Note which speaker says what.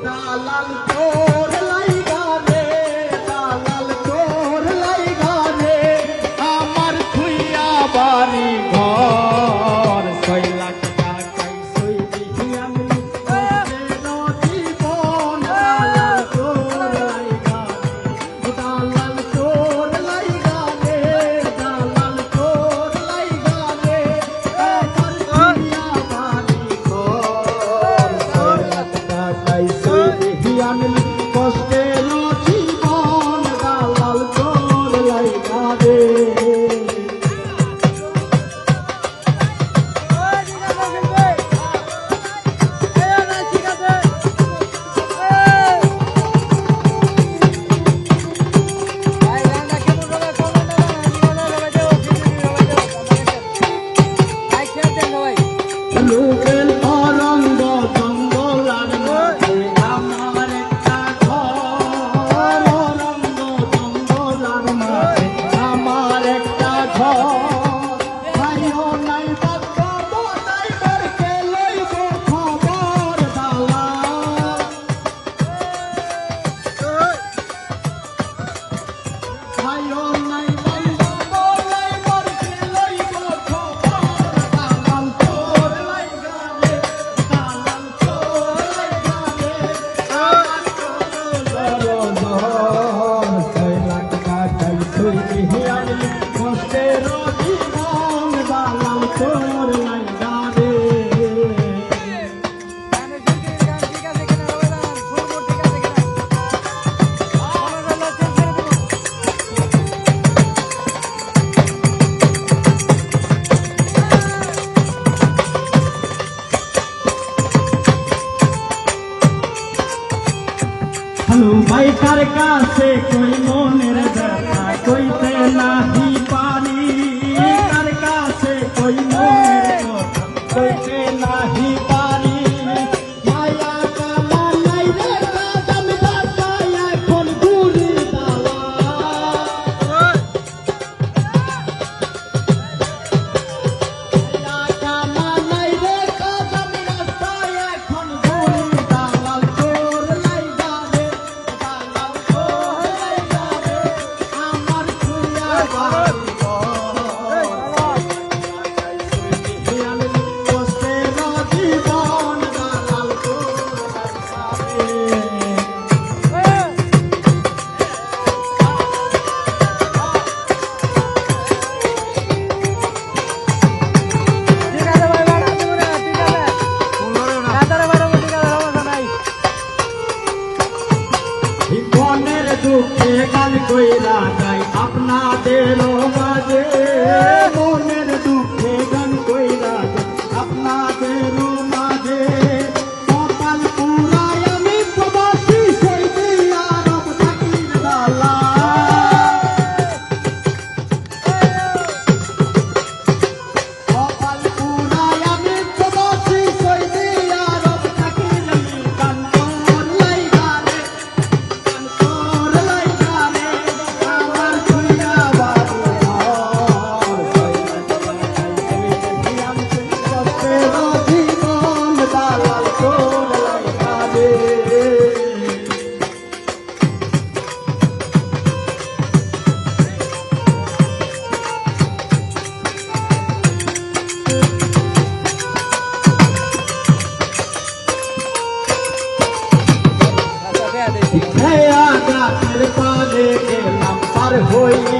Speaker 1: দালাল তোর লাইগা রে, দালাল তোর লাইগা রে, আমার খুইয়া বাড়ি ঘর 6 লাখ টাকায় সই দিহি আমি জীবন। দালাল তোর লাইগা রে, দালাল তোর লাইগা রে, দালাল তোর লাইগা রে, আমার খুইয়া বাড়ি ঘর 6 লাখ টাকায় সই দিহি আমি কষ্টের জীবন। দালাল তোর লাইগা রে। লোকের অরঙ্গ জঙ্গলার মাঝে আমার একটা ঘর, অরঙ্গ জঙ্গলার মাঝে আমার একটা ঘর। ভাইও নাই বাপ নাই বরকে লইব খবর। দালাল ভাইও নাই বাপ নাই বরকে লইব খবর। দালাল তোর লাইগা রে, দালাল তোর লাইগা রে, আমার দরদর 6 লাখ টাকায় সই দিহি আমি কষ্টের জীবন। দালাল তোর লাইগা রে। হ্যালো ভাই কার কাছে কই মনের ব্যথা কইতে নাহি পারি, কার কাছে কই মনের কথা কইতে নাহি পারি। মায়া কালা নাই রে কাদম দাতায় এখন ঘুরি দালাল। মায়া কালা নাই রে কাদম দাতায় এখন ঘুরি। দালাল তোর লাইগা রে, দালাল তোর লাইগা রে, আমার খুইয়া বাড়ি ঘর। আমি কষ্টের জীবন। দালাল তোর লাইগা রে। জীবনের দুঃখে গান কইরা যাই আপনাদের মাঝে, মনের দুঃখে গান কইরা যাই আপনাদের মাঝে। কপাল পুরাই আমি প্রবাসী সৌদি আরব থাকি দালাল। কপাল পুরাই আমি প্রবাসী সৌদি আরব থাকি। গান তোর লাইগা রে, গান তোর লাইগা রে, আমার খুইয়া বাড়ি ঘর 6 লাখ টাকায় সই দিহি আমি কষ্টের জীবন। দালাল তোর লাইগা রে। গাছের পালে গেলাম পার হইয়া